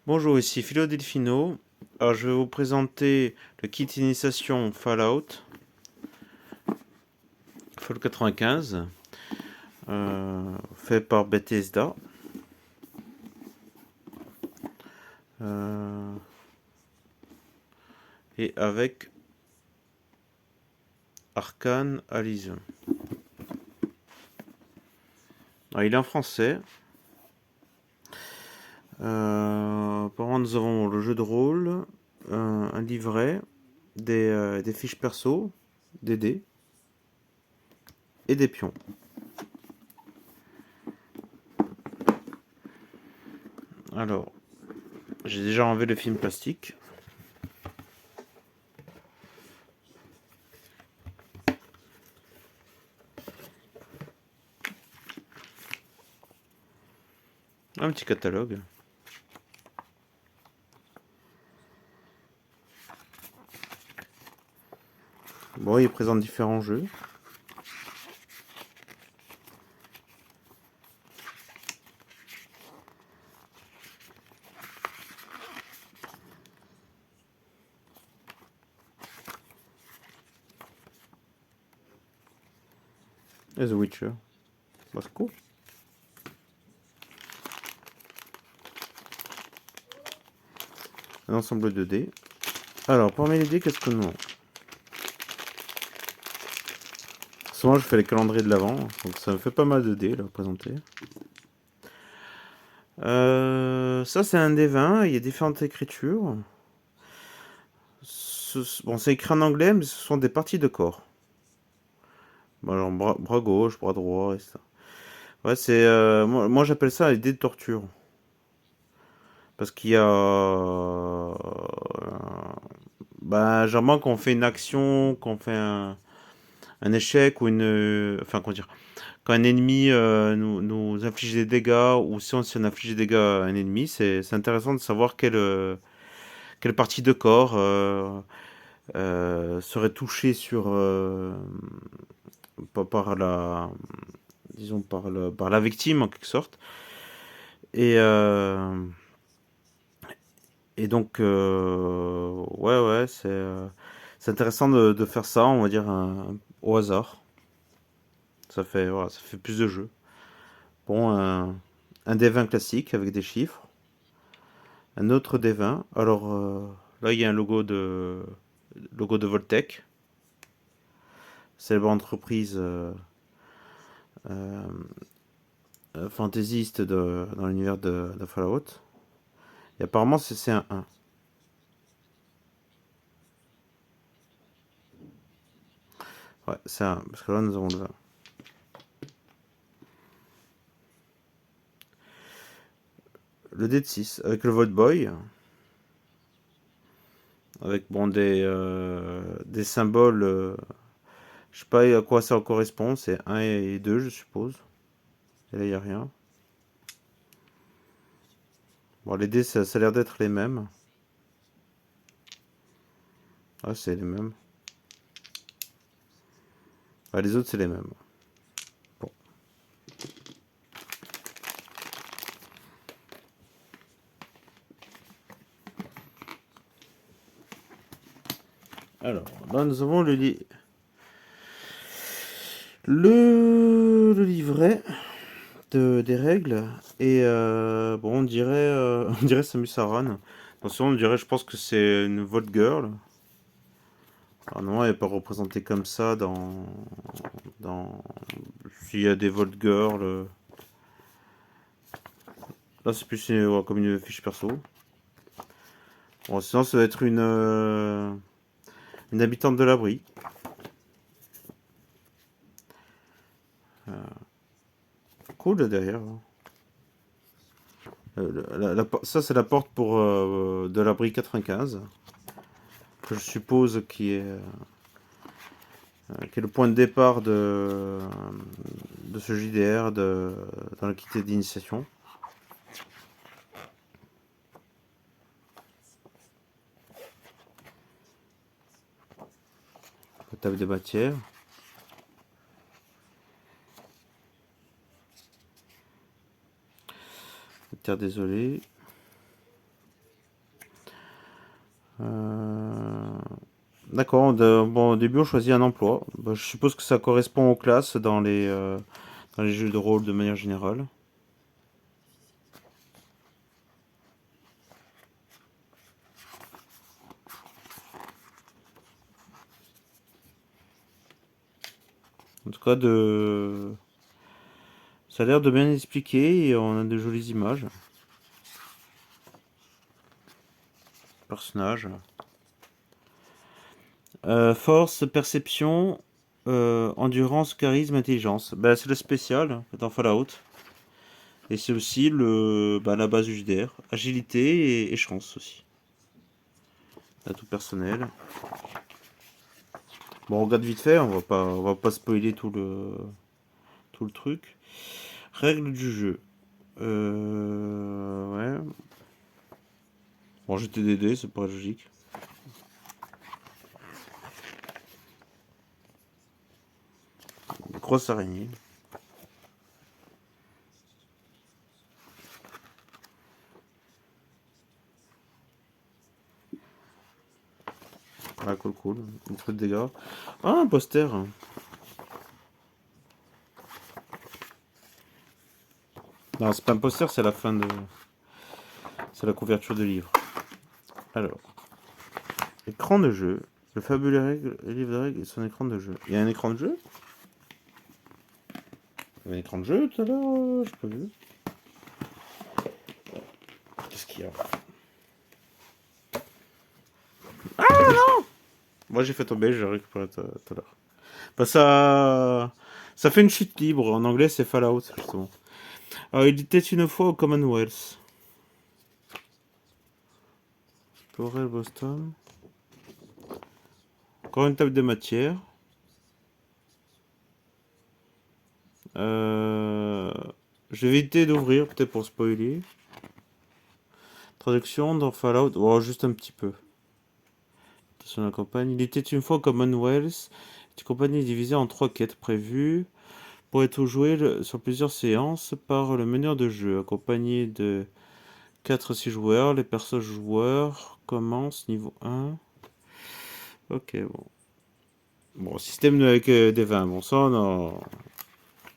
Bonjour, ici Philo Delfino. Alors, je vais vous présenter le kit initiation Fallout, Fallout 95, fait par Bethesda. Euh, et avec Arcane Elysium. Alors, il est en français. Apparemment, nous avons le jeu de rôle, un livret, des fiches perso, des dés et des pions. Alors, j'ai déjà enlevé le film plastique. Un petit catalogue. Bon, il présente différents jeux. Et The Witcher. Bah, c'est cool. Un ensemble de dés. Alors, parmi les dés, qu'est-ce que nous avons? Souvent, je fais les calendriers de l'avant, donc ça me fait pas mal de dés là, à présenter. Ça, c'est un dé 20, il y a différentes écritures. Bon, c'est écrit en anglais, mais ce sont des parties de corps. Bon, alors, bras gauche, bras droit, et ça. Ouais, c'est. Moi j'appelle ça les dés de torture. Parce qu'il y a. Bah, généralement, quand on fait une action, quand on fait un échec ou une. Enfin, comment dire? Quand un ennemi nous inflige des dégâts, ou si on inflige des dégâts à un ennemi, c'est intéressant de savoir quelle partie de corps serait touchée par la, disons, par la victime en quelque sorte. Et, euh, et donc, ouais, c'est intéressant de faire ça, on va dire, au hasard. Voilà, ça fait plus de jeux. Bon, un D20 classique avec des chiffres. Un autre D20. Alors, là, il y a un logo de Voltec, célèbre entreprise euh, fantaisiste dans l'univers de Fallout. Et apparemment, c'est un 1. Ouais, c'est un. Parce que là, nous avons le 20. Le dé de 6, avec le Void Boy, avec bon, des symboles. Je sais pas à quoi ça correspond, c'est un et 2 je suppose. Et là, il n'y a rien. Bon, les dés, ça a l'air d'être les mêmes. Ah, c'est les mêmes. Ah, les autres, c'est les mêmes. Bon. Alors, là, nous avons le livret des règles. Et bon, on dirait Samus Aran. Attention, on dirait, je pense que c'est une Vault Girl. Alors, non, elle n'est pas représentée comme ça dans... S'il y a des Vault Girls. Là, c'est plus ouais, comme une fiche perso. Bon, sinon, ça va être une habitante de l'abri. Cool derrière. Ça, c'est la porte pour de l'abri 95, que je suppose qui est le point de départ de ce JDR dans le kit d'initiation. La table des matières. La terre désolée. Euh, D'accord, bon, au début on choisit un emploi. Bah, je suppose que ça correspond aux classes dans les jeux de rôle de manière générale. En tout cas, ça a l'air de bien expliquer et on a de jolies images. Personnages. Force, perception, endurance, charisme, intelligence. Bah, c'est le spécial dans Fallout. Et c'est aussi la base du JDR. Agilité et chance aussi. Atout personnel. Bon, on regarde vite fait, on va pas spoiler tout le truc. Règles du jeu. Ouais. Bon, j'ai TDD, c'est pas logique. Grosse araignée. Ah, cool, cool. Un peu de dégâts. Ah, un poster. Non, c'est pas un poster, c'est la fin de. C'est la couverture de livre. Alors, écran de jeu. Le fabuleux règle, le livre de règles et son écran de jeu. Il y a un écran de jeu? Il y avait un écran de jeu tout à l'heure? J'ai pas vu. Qu'est-ce qu'il y a? Moi j'ai fait tomber, j'ai récupéré tout à l'heure. Bah, ça fait une chute libre. En anglais, c'est Fallout, justement. Alors, il était une fois au Commonwealth. Torel Boston. Encore une table de matière. Euh, Je vais éviter d'ouvrir, peut-être pour spoiler. Traduction dans Fallout. Oh, juste un petit peu. Sur la campagne. Il était une fois au Commonwealth. Cette compagnie est divisée en 3 quêtes prévues pour être jouées sur plusieurs séances par le meneur de jeu, accompagné de 4 à 6 joueurs. Les personnages joueurs commencent niveau 1. Ok, bon. Bon, système avec des vins. Bon, ça, on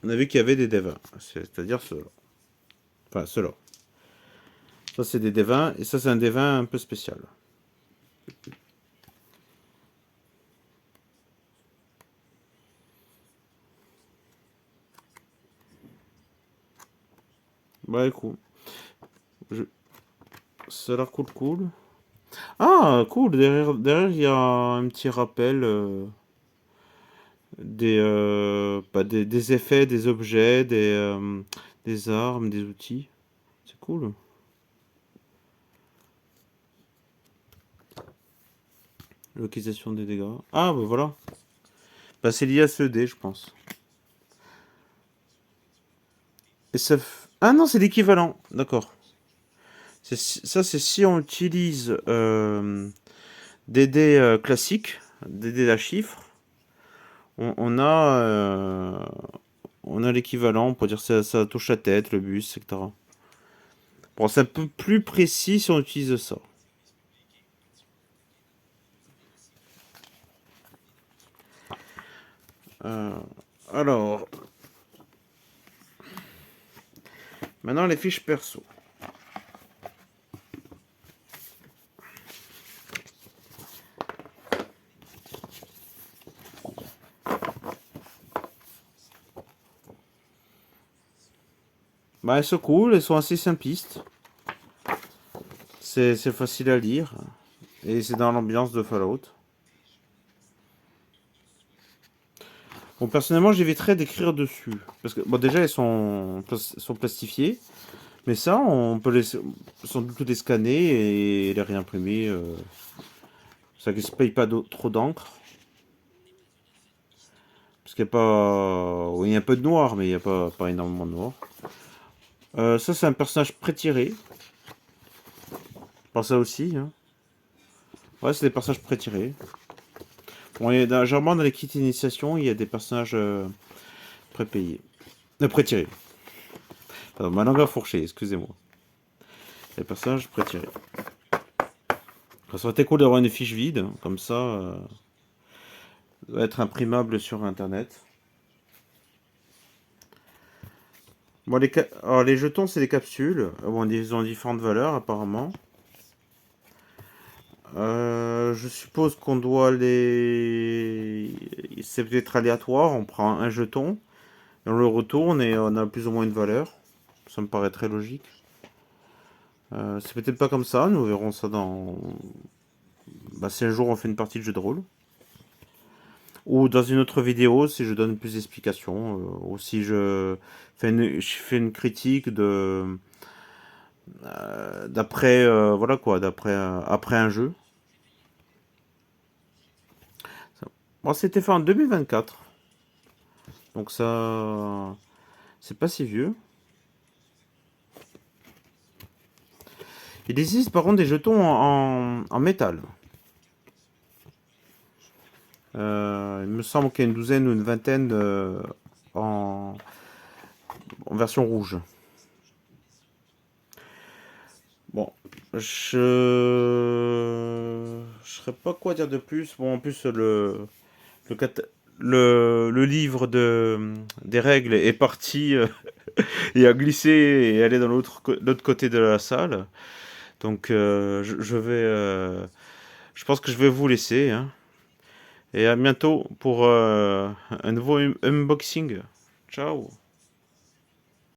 a vu qu'il y avait des devins. C'est-à-dire ceux-là. Enfin, ceux-là. Ça, c'est des devins. Et ça, c'est un devin un peu spécial. Bah, écoute. Je... Ça a l'air cool, cool. Ah, cool. Derrière, il y a un petit rappel des effets, des objets, des armes, des outils. C'est cool. Localisation des dégâts. Ah, bah voilà. Bah, c'est lié à ce dé, je pense. Et ah non, c'est l'équivalent. D'accord. Ça, c'est si on utilise des dés classiques, des dés à chiffres, on, on a, euh, on a l'équivalent pour dire ça touche la tête, le bus, etc. Bon, c'est un peu plus précis si on utilise ça. Euh, alors, maintenant les fiches perso. Bah, elles sont cool, elles sont assez simplistes. C'est facile à lire. Et c'est dans l'ambiance de Fallout. Bon, personnellement, j'éviterais d'écrire dessus. Parce que, bon, déjà, sont plastifiées. Mais ça, on peut sans doute les scanner et les réimprimer. Ça ne se paye pas trop d'encre. Parce qu'il n'y a pas. Oui, il y a un peu de noir, mais il n'y a pas énormément de noir. Ça, c'est un personnage pré-tiré. Pas ça aussi. Hein. Ouais, c'est des personnages pré-tirés. Bon, généralement, dans les kits d'initiation, il y a des personnages pré-payés. Pré-tirés. Pardon, ma langue a fourché, excusez-moi. Les personnages pré-tirés. Ça aurait été cool d'avoir une fiche vide, comme ça, doit être imprimable sur Internet. Bon, alors, les jetons, c'est des capsules. Bon, ils ont différentes valeurs, apparemment. Je suppose qu'on doit les... C'est peut-être aléatoire, on prend un jeton, et on le retourne et on a plus ou moins une valeur. Ça me paraît très logique. C'est peut-être pas comme ça, nous verrons ça dans... Bah, si un jour on fait une partie de jeu de rôle. Ou dans une autre vidéo, si je donne plus d'explications. Ou si je fais une critique d'après... voilà quoi, après un jeu. Bon, c'était fait en 2024. Donc ça... C'est pas si vieux. Il existe par contre des jetons en métal. Il me semble qu'il y a une douzaine ou une vingtaine en, en version rouge. Bon, je sais pas quoi dire de plus. Bon, en plus le, cat- le livre des règles est parti et a glissé et allé dans l'autre côté de la salle. Donc je vais, je pense que je vais vous laisser, hein. Et à bientôt pour un nouveau unboxing. Ciao.